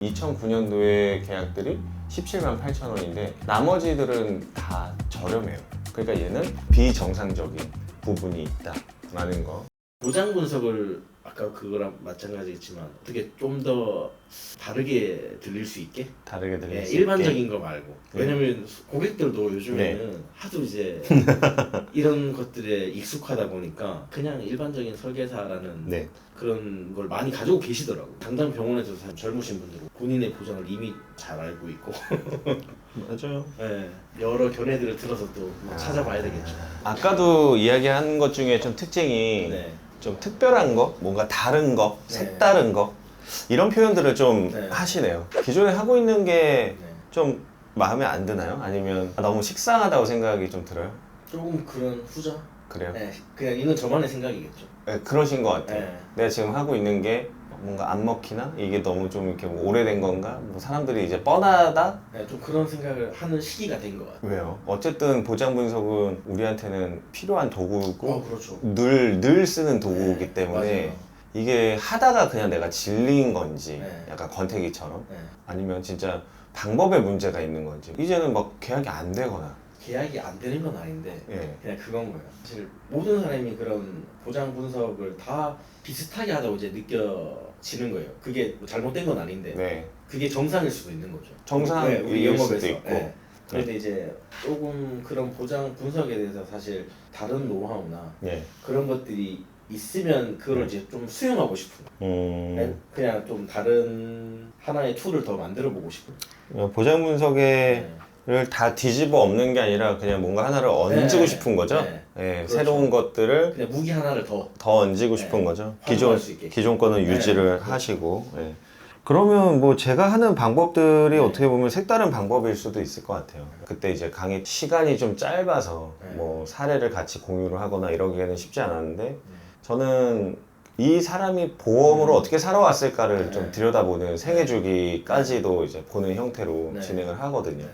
2009년도에 계약들이 17만 8천 원인데 나머지들은 다 저렴해요. 그러니까 얘는 비정상적인 부분이 있다라는 거. 보장 분석을 아까 그거랑 마찬가지겠지만 어떻게 좀 더 다르게 들릴 수 있게? 다르게 들릴 수 일반적인 있게. 거 말고. 왜냐면 고객들도 요즘에는 하도 이제 이런 것들에 익숙하다 보니까 그냥 일반적인 설계사라는 네. 그런 걸 많이 가지고 계시더라고요. 당장 병원에서 사실 젊으신 분들은 본인의 보장을 이미 잘 알고 있고 맞아요. 네, 여러 견해들을 들어서 또 찾아봐야 되겠죠. 아까도 이야기한 것 중에 좀 특징이 네. 좀 특별한 거, 뭔가 다른 거, 네. 색다른 거 이런 표현들을 좀 네. 하시네요. 기존에 하고 있는 게 네. 좀 마음에 안 드나요? 아니면 너무 식상하다고 생각이 좀 들어요? 조금 그런 후자? 그래요? 네, 그냥 이건 저만의 생각이겠죠. 네, 그러신 것 같아요. 네. 내가 지금 하고 있는 게 뭔가 안 먹히나? 이게 너무 좀 이렇게 뭐 오래된 건가? 뭐 사람들이 이제 뻔하다? 네, 좀 그런 생각을 하는 시기가 된 것 같아요. 왜요? 어쨌든 보장 분석은 우리한테는 필요한 도구고 그렇죠. 늘 쓰는 도구이기 네, 때문에 맞아요. 이게 하다가 그냥 내가 질린 건지 네. 약간 권태기처럼 네. 아니면 진짜 방법에 문제가 있는 건지 이제는 막 계약이 안 되거나 계약이 안 되는 건 아닌데 예. 그냥 그건 거예요. 사실 모든 사람이 그런 보장 분석을 다 비슷하게 하다고 이제 느껴지는 거예요. 그게 뭐 잘못된 건 아닌데 네. 그게 정상일 수도 있는 거죠. 정상일 우리 수도 영업에서. 있고. 네. 그런데 이제 조금 그런 보장 분석에 대해서 사실 다른 노하우나 예. 그런 것들이 있으면 그걸 이제 좀 수용하고 싶은 거예요. 그냥 좀 다른 하나의 툴을 더 만들어 보고 싶은 보장 분석에 네. 를 다 뒤집어 엎는 게 아니라 그냥 뭔가 하나를 얹고 네. 싶은 거죠. 네. 예, 그렇죠. 새로운 것들을 그냥 무기 하나를 더 얹고 네. 싶은 거죠. 활용할 수 있게. 기존 거는 네. 유지를 그렇죠. 하시고. 예. 그러면 뭐 제가 하는 방법들이 네. 어떻게 보면 색다른 방법일 수도 있을 것 같아요. 그때 이제 강의 시간이 좀 짧아서 네. 뭐 사례를 같이 공유를 하거나 이러기에는 쉽지 않았는데 저는 이 사람이 보험으로 어떻게 살아왔을까를 네. 좀 들여다보는 생애 주기까지도 이제 보는 형태로 네. 진행을 하거든요. 네.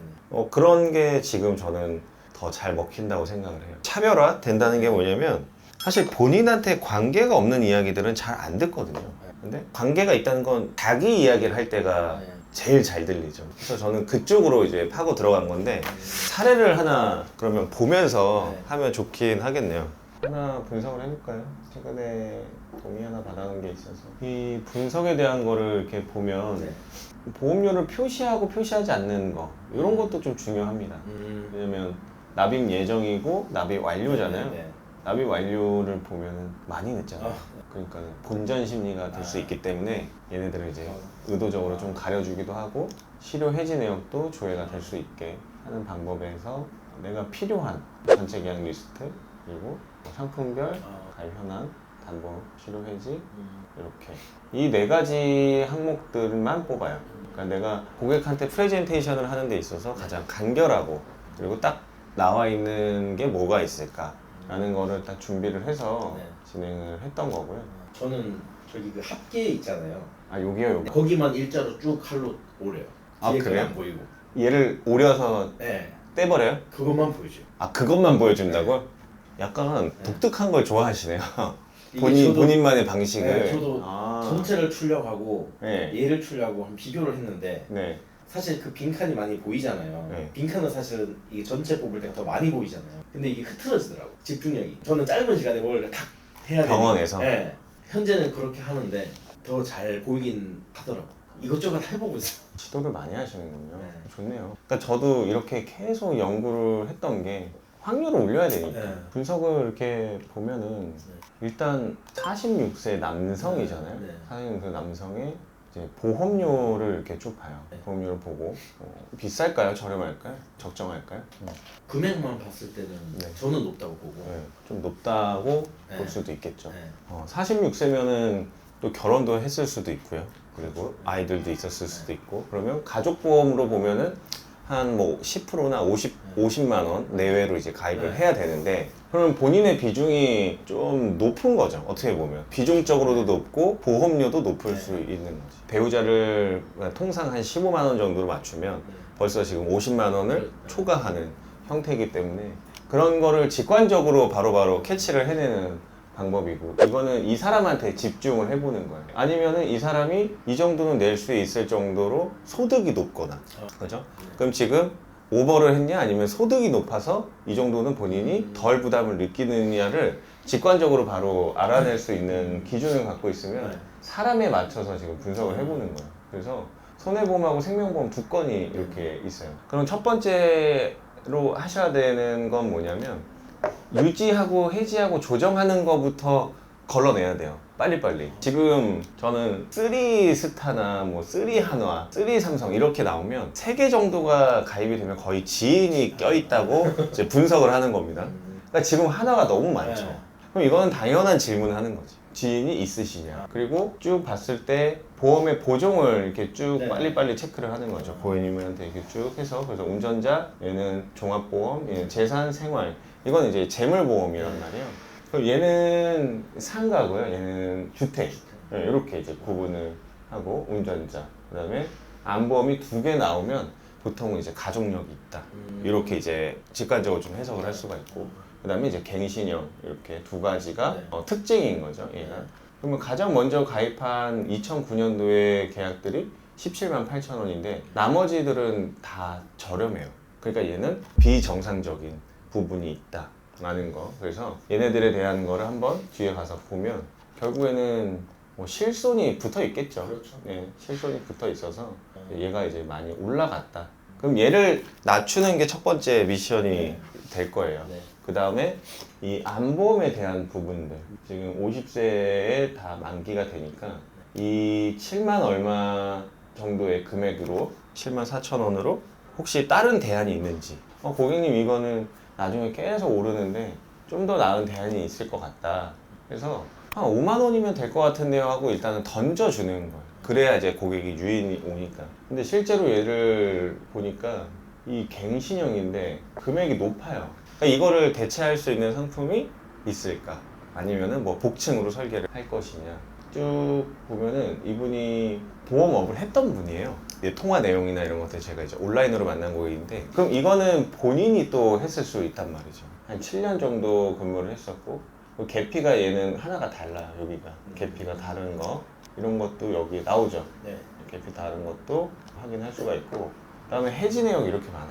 그런 게 지금 저는 더 잘 먹힌다고 생각을 해요. 차별화 된다는 게 뭐냐면 사실 본인한테 관계가 없는 이야기들은 잘 안 듣거든요. 근데 관계가 있다는 건 자기 이야기를 할 때가 네. 제일 잘 들리죠. 그래서 저는 그쪽으로 이제 파고 들어간 건데 사례를 하나 그러면 보면서 네. 하면 좋긴 하겠네요. 하나 분석을 해볼까요? 최근에 동의 하나 받아놓은 게 있어서 이 분석에 대한 거를 이렇게 보면 네. 보험료를 표시하고 표시하지 않는 거 이런 것도 좀 중요합니다. 왜냐면 납입 예정이고 납입 완료잖아요. 네. 납입 완료를 보면은 많이 늦잖아요. 아. 그러니까 본전 심리가 될 수 있기 때문에 얘네들을 이제 의도적으로 좀 가려주기도 하고 실효 해지 내역도 조회가 될 수 있게 하는 방법에서 내가 필요한 전체 계약 리스트 그리고 뭐 상품별 가입 현황 단번 실효 해지 이렇게 이 네 가지 항목들만 뽑아요. 그러니까 내가 고객한테 프레젠테이션을 하는 데 있어서 가장 간결하고 그리고 딱 나와 있는 게 뭐가 있을까라는 거를 딱 준비를 해서 네. 진행을 했던 거고요. 저는 저기 그 합계 있잖아요. 아 여기요 여기. 거기만 일자로 쭉 칼로 오려요. 아, 뒤에 그래요? 안 보이고. 얘를 오려서 네. 떼버려요? 그것만 보이죠. 아 그것만 보여준다고요? 약간 독특한 걸 좋아하시네요. 이게 저도- 본인만의 방식을. 네, 저도 아. 전체를 출력하고 네. 얘를 출력하고 한 비교를 했는데 네. 사실 그 빈칸이 많이 보이잖아요. 네. 빈칸은 사실은 이게 전체 뽑을 때가 더 많이 보이잖아요. 근데 이게 흐트러지더라고 집중력이. 저는 짧은 시간에 뭘 딱 해야 돼요. 병원에서? 네. 현재는 그렇게 하는데 더 잘 보이긴 하더라고. 이것저것 해보고 있어. 지도를 많이 하시는군요. 네. 좋네요. 그러니까 저도 이렇게 계속 연구를 했던 게 확률을 올려야 되니까 네. 분석을 이렇게 보면은 일단 46세 남성이잖아요. 네. 46세 남성의 이제 보험료를 이렇게 쭉 봐요. 네. 보험료를 보고 비쌀까요? 저렴할까요? 적정할까요? 금액만 봤을 때는 네. 저는 높다고 보고. 네, 좀 높다고 네. 볼 수도 있겠죠. 네. 46세면은 또 결혼도 했을 수도 있고요. 그리고 아이들도 있었을 수도 있고 그러면 가족보험으로 보면은 한 뭐 10%나 50만 원 내외로 이제 가입을 네. 해야 되는데 그러면 본인의 비중이 좀 높은 거죠. 어떻게 보면 비중적으로도 높고 보험료도 높을 네. 수 있는 거지. 배우자를 통상 한 15만 원 정도로 맞추면 벌써 지금 50만 원을 네. 초과하는 형태이기 때문에 그런 거를 직관적으로 바로바로 캐치를 해내는 방법이고, 이거는 이 사람한테 집중을 해보는 거예요. 아니면은 이 사람이 이 정도는 낼 수 있을 정도로 소득이 높거나, 그죠? 그럼 지금 오버를 했냐, 아니면 소득이 높아서 이 정도는 본인이 덜 부담을 느끼느냐를 직관적으로 바로 알아낼 수 있는 기준을 갖고 있으면 사람에 맞춰서 지금 분석을 해보는 거예요. 그래서 손해보험하고 생명보험 두 건이 이렇게 있어요. 그럼 첫 번째로 하셔야 되는 건 뭐냐면, 유지하고 해지하고 조정하는 거부터 걸러내야 돼요. 빨리빨리. 지금 저는 3스타나 뭐 3한화, 3삼성 이렇게 나오면 3개 정도가 가입이 되면 거의 지인이 껴있다고 이제 분석을 하는 겁니다. 그러니까 지금 하나가 너무 많죠. 그럼 이거는 당연한 질문을 하는 거지. 지인이 있으시냐. 그리고 쭉 봤을 때 보험의 보종을 이렇게 쭉 빨리빨리 체크를 하는 거죠. 고객님한테 이렇게 쭉 해서. 그래서 운전자, 얘는 종합보험, 얘는 재산, 생활. 이건 이제 재물보험이란 말이에요. 그럼 얘는 상가고요. 얘는 주택. 이렇게 이제 구분을 하고, 운전자. 그 다음에 안보험이 2개 나오면 보통은 이제 가족력이 있다. 이렇게 이제 직관적으로 좀 해석을 할 수가 있고. 그 다음에 이제 갱신형, 이렇게 두 가지가 특징인 거죠, 얘가. 그러면 가장 먼저 가입한 2009년도의 계약들이 17만 8천 원인데 나머지들은 다 저렴해요. 그러니까 얘는 비정상적인 부분이 있다 라는 거. 그래서 얘네들에 대한 거를 한번 뒤에 가서 보면 결국에는 뭐 실손이 붙어 있겠죠. 그렇죠. 네, 실손이 붙어 있어서 얘가 이제 많이 올라갔다. 그럼 얘를 낮추는 게 첫 번째 미션이 될 거예요. 그 다음에 이 안보험에 대한 부분들, 지금 50세에 다 만기가 되니까 이 7만 얼마 정도의 금액으로 7만 4천 원으로 혹시 다른 대안이 있는지, 고객님 이거는 나중에 계속 오르는데 좀 더 나은 대안이 있을 것 같다. 그래서 한 5만 원이면 될 것 같은데요 하고 일단은 던져주는 거예요. 그래야 이제 고객이 유인이 오니까. 근데 실제로 얘를 보니까 이 갱신형인데 금액이 높아요. 그러니까 이거를 대체할 수 있는 상품이 있을까? 아니면은 뭐 복층으로 설계를 할 것이냐? 쭉 보면은 이분이 보험업을 했던 분이에요. 통화 내용이나 이런 것들 제가 이제 온라인으로 만난 고객인데, 그럼 이거는 본인이 또 했을 수 있단 말이죠. 한 7년 정도 근무를 했었고, 계피가 얘는 하나가 달라요. 여기가 계피가 다른 거, 이런 것도 여기 나오죠. 계피 다른 것도 확인할 수가 있고, 그 다음에 해지 내역이 이렇게 많아요.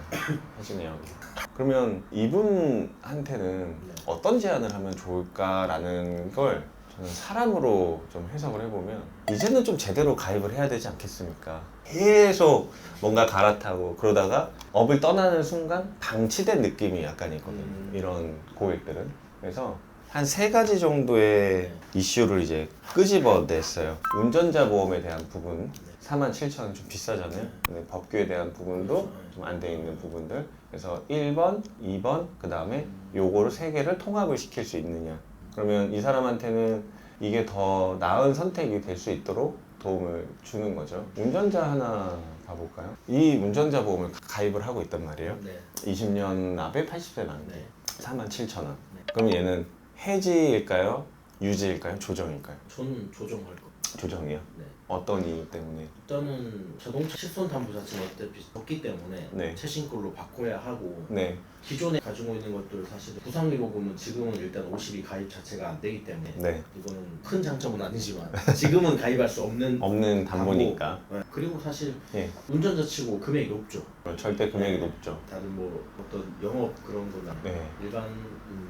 해지 내역이. 그러면 이분한테는 어떤 제안을 하면 좋을까라는 걸 저는 사람으로 좀 해석을 해보면, 이제는 좀 제대로 가입을 해야 되지 않겠습니까? 계속 뭔가 갈아타고 그러다가 업을 떠나는 순간 방치된 느낌이 약간 있거든요. 이런 고객들은. 그래서 한 3가지 정도의 이슈를 이제 끄집어냈어요. 운전자 보험에 대한 부분 47,000원 좀 비싸잖아요. 근데 법규에 대한 부분도 좀 안 돼 있는 부분들. 그래서 1번, 2번, 그 다음에 요거를 3개를 통합을 시킬 수 있느냐. 그러면 이 사람한테는 이게 더 나은 선택이 될 수 있도록 도움을 주는 거죠. 운전자 하나 봐볼까요? 이 운전자 보험을 가입을 하고 있단 말이에요. 20년 납에 80세 만기 47,000원. 그럼 얘는 해지일까요? 유지일까요? 조정일까요? 저는 조정할 거. 조정이요? 네. 어떤 이유 때문에? 일단은 자동차 실손 담보 자체가 어차피 적기 때문에 최신 걸로 바꿔야 하고, 네. 기존에 가지고 있는 것들 사실 부상리보금은 지금은 일단 50이 가입 자체가 안 되기 때문에 이거는 큰 장점은 아니지만 지금은 가입할 수 없는 담보니까. 그리고 사실 운전자 치고 금액이 높죠. 절대 금액이 높죠. 다른 뭐 어떤 영업 그런 거나 일반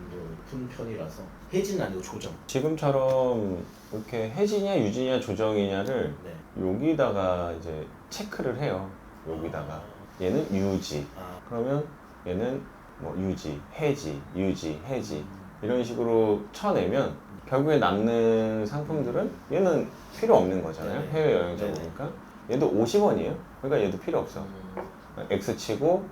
높은 편이라서 해지는 아니고 조정. 지금처럼 이렇게 해지냐 유지냐 조정이냐를 여기다가 이제 체크를 해요. 여기다가 얘는 유지. 그러면 얘는 뭐 유지, 해지, 유지, 해지 이런 식으로 쳐내면 결국에 남는 상품들은 얘는 필요 없는 거잖아요. 해외여행자 보니까 얘도 50원이에요. 그러니까 얘도 필요 없어. X 치고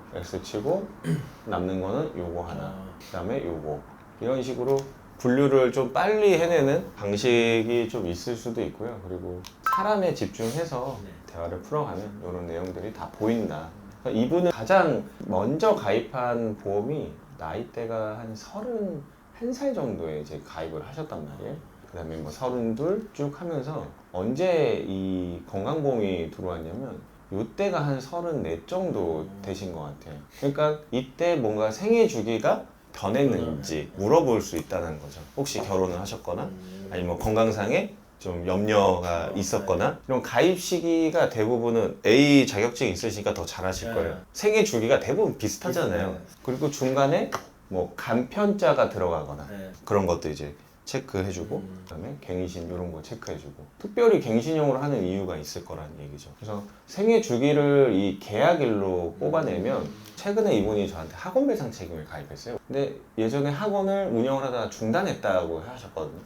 남는 거는 요거 하나, 그 다음에 요거, 이런 식으로 분류를 좀 빨리 해내는 방식이 좀 있을 수도 있고요. 그리고 사람에 집중해서 대화를 풀어가면 이런 내용들이 다 보인다. 이분은 가장 먼저 가입한 보험이 나이대가 한 31살 정도에 이제 가입을 하셨단 말이에요. 그 다음에 뭐 32 쭉 하면서 언제 이 건강보험이 들어왔냐면 이때가 한 34 정도 되신 것 같아요. 그러니까 이때 뭔가 생애 주기가 변했는지 물어볼 수 있다는 거죠. 혹시 결혼을 하셨거나 아니면 뭐 건강상에 좀 염려가 있었거나 이런 가입 시기가 대부분은 A 자격증이 있으시니까 더 잘하실 거예요. 생애 주기가 대부분 비슷하잖아요. 그리고 중간에 뭐 간편자가 들어가거나 그런 것도 이제 체크해주고 그다음에 갱신 이런 거 체크해주고 특별히 갱신형으로 하는 이유가 있을 거라는 얘기죠. 그래서 생애 주기를 이 계약일로 뽑아내면 최근에 이분이 저한테 학원 배상 책임을 가입했어요. 근데 예전에 학원을 운영을 하다가 중단했다고 하셨거든요.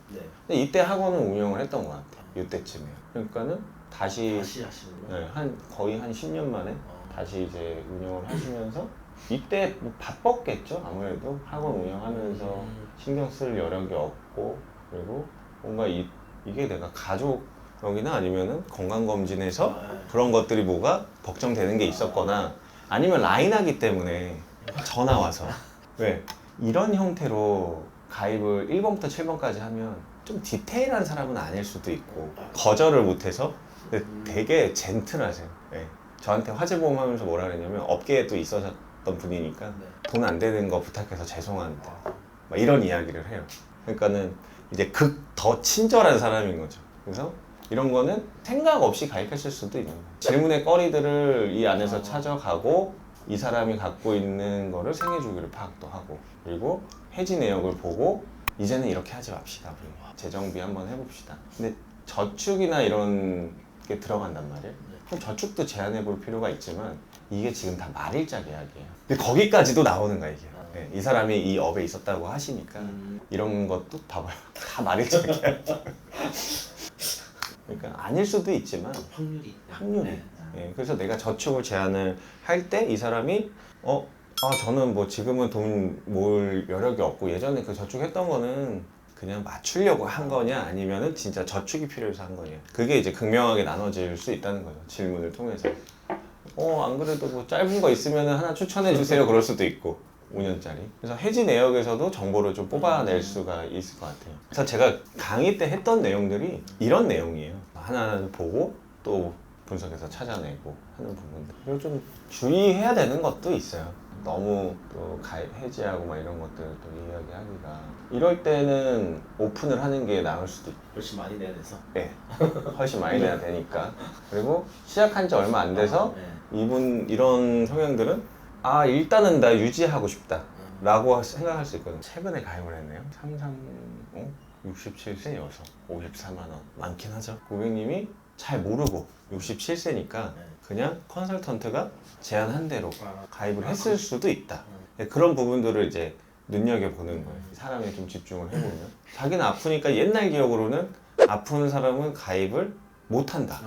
근데 이때 학원을 운영을 했던 것 같아요. 이때쯤에. 그러니까는 다시 하시는구나. 거의 한 10년 만에 다시 이제 운영을 하시면서 이때 뭐 바빴겠죠. 아무래도 학원 운영하면서 신경 쓸 여력이 없고 그리고 뭔가 이게 내가 가족이나 아니면은 건강검진에서 그런 것들이 뭐가 걱정되는 게 있었거나 아니면 라인하기 때문에 전화 와서 왜 이런 형태로 가입을 1번부터 7번까지 하면 좀 디테일한 사람은 아닐 수도 있고 거절을 못해서 근데 되게 젠틀하세요. 네. 저한테 화재보험 하면서 뭐라 그랬냐면 업계에 또 있었던 분이니까 돈 안 되는 거 부탁해서 죄송합니다. 막 이런 이야기를 해요. 그러니까는 이제 더 친절한 사람인 거죠. 그래서 이런 거는 생각 없이 가입했을 수도 있는 거예요. 질문의 거리들을 이 안에서 찾아가고 이 사람이 갖고 있는 거를 생애 주기를 파악도 하고 그리고 해지 내역을 보고 이제는 이렇게 하지 맙시다. 우리 재정비 한번 해봅시다. 근데 저축이나 이런 게 들어간단 말이에요. 그럼 저축도 제한해 볼 필요가 있지만 이게 지금 다 말일자 계약이에요. 근데 거기까지도 나오는 거야 이게. 네, 이 사람이 이 업에 있었다고 하시니까 이런 것도 봐봐요. 다 말일자 계약. 그러니까 아닐 수도 있지만 확률이. 예, 그래서 내가 저축을 제한을 할 때 이 사람이 저는 뭐 지금은 돈 모을 여력이 없고 예전에 그 저축했던 거는 그냥 맞추려고 한 거냐 아니면은 진짜 저축이 필요해서 한 거냐 그게 이제 극명하게 나눠질 수 있다는 거죠. 질문을 통해서 안 그래도 뭐 짧은 거 있으면 하나 추천해 주세요 그럴 수도 있고 5년짜리. 그래서 해지 내역에서도 정보를 좀 뽑아낼 수가 있을 것 같아요. 그래서 제가 강의 때 했던 내용들이 이런 내용이에요. 하나하나 보고 또 분석해서 찾아내고 하는 부분들. 그리고 좀 주의해야 되는 것도 있어요. 너무 또 가입 해지하고 막 이런 것들을 또 이야기하기가 이럴 때는 오픈을 하는 게 나을 수도 있고 훨씬 많이 내야 돼서. 네, 훨씬 많이 내야 되니까. 그리고 시작한 지 얼마 안 돼서 이분 이런 성향들은 일단은 나 유지하고 싶다 라고 생각할 수 있거든요. 최근에 가입을 했네요. 67세 여성 54만 원 많긴 하죠. 고객님이 잘 모르고 67세니까 그냥 컨설턴트가 제안한 대로 가입을 했을 수도 있다. 그런 부분들을 이제 눈여겨보는 거예요. 사람에 좀 집중을 해보면 자기는 아프니까 옛날 기억으로는 아픈 사람은 가입을 못한다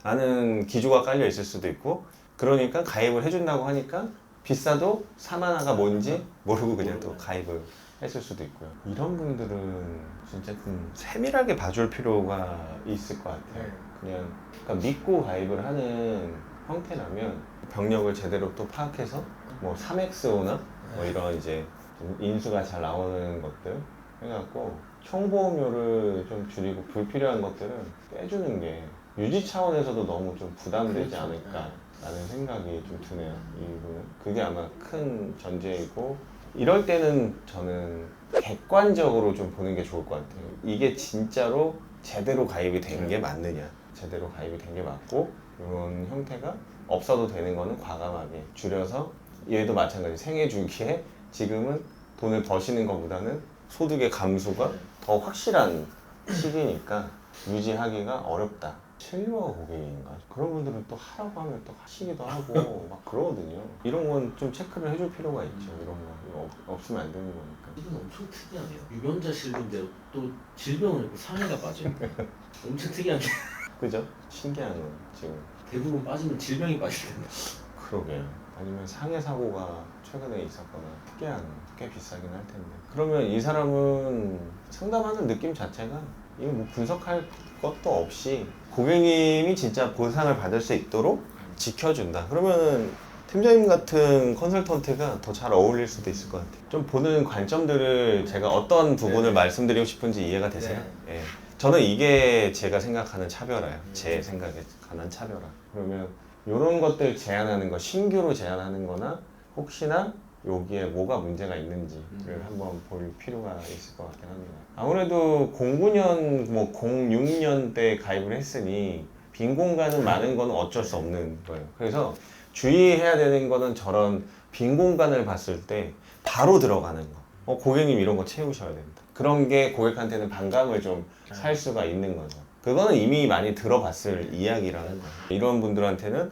라는 기조가 깔려 있을 수도 있고 그러니까 가입을 해준다고 하니까 비싸도 사만화가 뭔지 모르고 그냥 또 가입을 했을 수도 있고요. 이런 분들은 진짜 좀 세밀하게 봐줄 필요가 있을 것 같아요. 그냥 그러니까 믿고 가입을 하는 형태라면 병력을 제대로 또 파악해서 뭐 3XO나 뭐 이런 이제 좀 인수가 잘 나오는 것들 해갖고 총보험료를 좀 줄이고 불필요한 것들은 빼주는 게 유지 차원에서도 너무 좀 부담되지 않을까 라는 생각이 좀 드네요. 이분은 그게 아마 큰 전제이고 이럴 때는 저는 객관적으로 좀 보는 게 좋을 것 같아요. 이게 진짜로 제대로 가입이 된 게 맞느냐 제대로 가입이 된 게 맞고 이런 형태가 없어도 되는 거는 과감하게 줄여서 얘도 마찬가지 생애 주기에 지금은 돈을 버시는 것보다는 소득의 감소가 더 확실한 시기니까 유지하기가 어렵다. 실버 고객인가? 그런 분들은 또 하라고 하면 또 하시기도 하고 막 그러거든요. 이런 건 좀 체크를 해줄 필요가 있죠. 이런 거 이거 없으면 안 되는 거니까. 이건 엄청 특이하네요. 유병자 실비인데 또 질병은 있고 상해가 빠져요. 엄청 특이한 게 그죠? 신기한 건 지금. 대부분 빠지면 질병이 빠질 텐데. 그러게요. 아니면 상해 사고가 최근에 있었거나 특이한 꽤 비싸긴 할 텐데. 그러면 이 사람은 상담하는 느낌 자체가 이거 뭐 분석할 것도 없이 고객님이 진짜 보상을 받을 수 있도록 지켜준다. 그러면은 팀장님 같은 컨설턴트가 더 잘 어울릴 수도 있을 것 같아요. 좀 보는 관점들을 제가 어떤 부분을 말씀드리고 싶은지 이해가 되세요? 예. 저는 이게 제가 생각하는 차별화예요. 제 생각에 관한 차별화. 그러면 이런 것들 제안하는 거, 신규로 제안하는 거나 혹시나 여기에 뭐가 문제가 있는지를 한번 볼 필요가 있을 것 같긴 합니다. 아무래도 09년, 뭐 06년 때 가입을 했으니 빈 공간은 많은 건 어쩔 수 없는 거예요. 그래서 주의해야 되는 거는 저런 빈 공간을 봤을 때 바로 들어가는 거. 고객님 이런 거 채우셔야 된다. 그런 게 고객한테는 반감을 좀 살 수가 있는 거죠. 그거는 이미 많이 들어봤을 이야기라는 거예요. 이런 분들한테는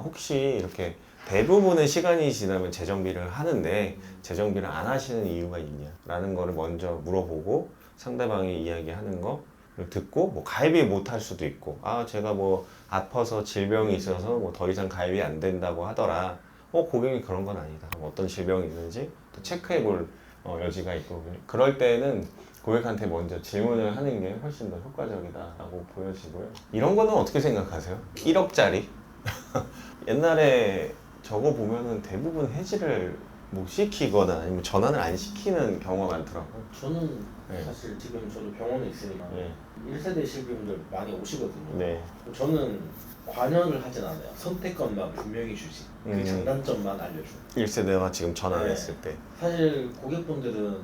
혹시 이렇게 대부분의 시간이 지나면 재정비를 하는데 재정비를 안 하시는 이유가 있냐라는 거를 먼저 물어보고 상대방이 이야기하는 거를 듣고 뭐 가입이 못 할 수도 있고 제가 뭐 아파서 질병이 있어서 뭐 더 이상 가입이 안 된다고 하더라. 고객이 그런 건 아니다. 어떤 질병이 있는지 또 체크해 볼 여지가 있고 그럴 때는 고객한테 먼저 질문을 하는 게 훨씬 더 효과적이다라고 보여지고요. 이런 거는 어떻게 생각하세요? 1억짜리? 옛날에 저거 보면은 대부분 해지를 못 시키거나 아니면 전환을 안 시키는 경우가 많더라고요. 저는 네. 사실 지금 저도 병원에 있으니까 네. 1세대 실비분들 많이 오시거든요. 네. 저는 관여를 하진 않아요. 선택권만 분명히 주지. 그 장단점만 알려줘. 1세대와 지금 전환했을 때. 사실 고객분들은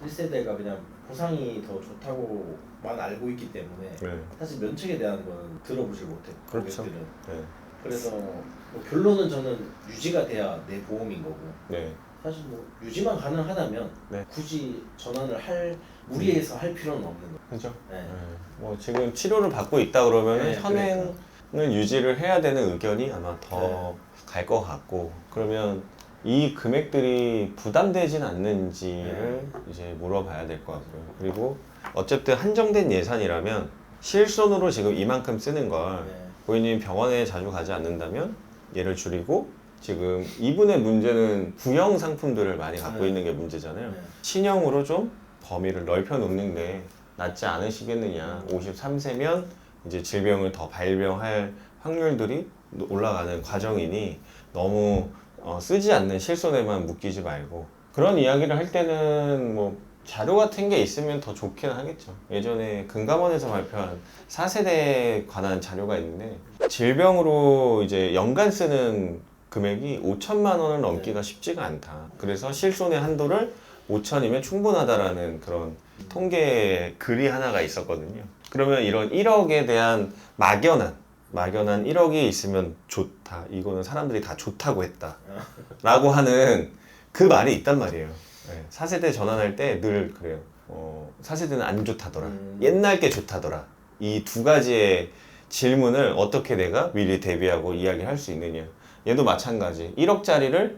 1세대가 그냥 보상이 더 좋다고만 알고 있기 때문에 네. 사실 면책에 대한 거는 들어보질 못해요. 그렇죠. 고객들은. 네. 그래서 뭐 결론은 저는 유지가 돼야 내 보험인 거고 네. 사실 뭐 유지만 가능하다면 네. 굳이 전환을 무리해서 할 필요는 없는 거예요. 그죠? 네. 뭐 지금 치료를 받고 있다 그러면 네, 현행을 유지를 해야 되는 의견이 아마 더 갈 것 같고 그러면 이 금액들이 부담되진 않는지를 이제 물어봐야 될 것 같고요. 그리고 어쨌든 한정된 예산이라면 실손으로 지금 이만큼 쓰는 걸 네. 고객님이 병원에 자주 가지 않는다면 얘를 줄이고 지금 이분의 문제는 구형 상품들을 많이 갖고 네. 있는 게 문제잖아요. 네. 신형으로 좀 범위를 넓혀 놓는 게 낫지 않으시겠느냐. 53세면 이제 질병을 더 발병할 확률들이 올라가는 과정이니 너무 쓰지 않는 실손에만 묶이지 말고 그런 이야기를 할 때는 뭐 자료 같은 게 있으면 더 좋긴 하겠죠. 예전에 금감원에서 발표한 4세대에 관한 자료가 있는데 질병으로 이제 연간 쓰는 금액이 5천만 원을 넘기가 쉽지가 않다. 그래서 실손의 한도를 5천이면 충분하다라는 그런 통계 글이 하나가 있었거든요. 그러면 이런 1억에 대한 막연한 1억이 있으면 좋다. 이거는 사람들이 다 좋다고 했다. 라고 하는 그 말이 있단 말이에요. 네. 4세대 전환할 때 늘 그래요. 4세대는 안 좋다더라. 옛날 게 좋다더라. 이 두 가지의 질문을 어떻게 내가 미리 대비하고 이야기할 수 있느냐. 얘도 마찬가지. 1억짜리를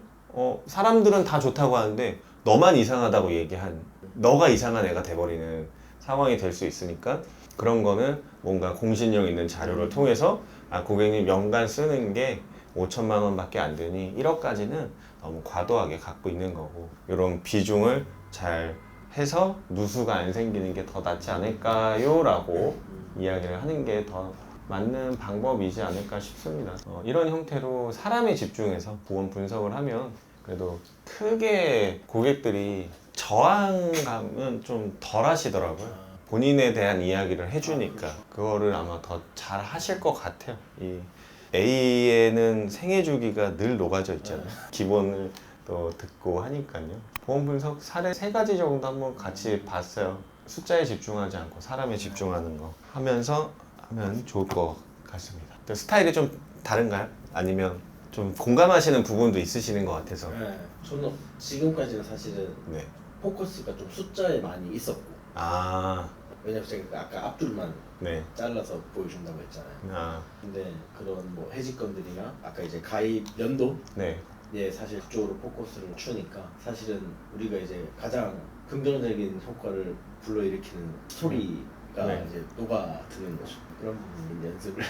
사람들은 다 좋다고 하는데 너만 이상하다고 얘기한 너가 이상한 애가 돼버리는 상황이 될 수 있으니까 그런 거는 뭔가 공신력 있는 자료를 통해서 고객님 연간 쓰는 게 5천만 원밖에 안 되니 1억까지는 너무 과도하게 갖고 있는 거고 이런 비중을 잘 해서 누수가 안 생기는 게 더 낫지 않을까요? 라고 이야기를 하는 게 더 맞는 방법이지 않을까 싶습니다. 이런 형태로 사람에 집중해서 보험 분석을 하면 그래도 크게 고객들이 저항감은 좀 덜 하시더라고요. 본인에 대한 이야기를 해주니까 그거를 아마 더 잘 하실 것 같아요. 이 A에는 생애 주기가 늘 녹아져 있잖아요. 기본을 또 듣고 하니까요. 보험 분석 사례 3가지 정도 한번 같이 봤어요. 숫자에 집중하지 않고 사람에 집중하는 거 하면서 하면 좋을 것 같습니다. 스타일이 좀 다른가요? 아니면 좀 공감하시는 부분도 있으시는 것 같아서. 네. 저는 지금까지는 사실은 네. 포커스가 좀 숫자에 많이 있었고 왜냐면 제가 아까 앞줄만 네. 잘라서 보여준다고 했잖아요. 근데 그런 뭐 해지건들이나 아까 이제 가입 연도 네. 사실 그쪽으로 포커스를 추니까 사실은 우리가 이제 가장 긍정적인 효과를 불러일으키는 스토리가 네. 이제 녹아드는 거죠. 그런 부분 연습을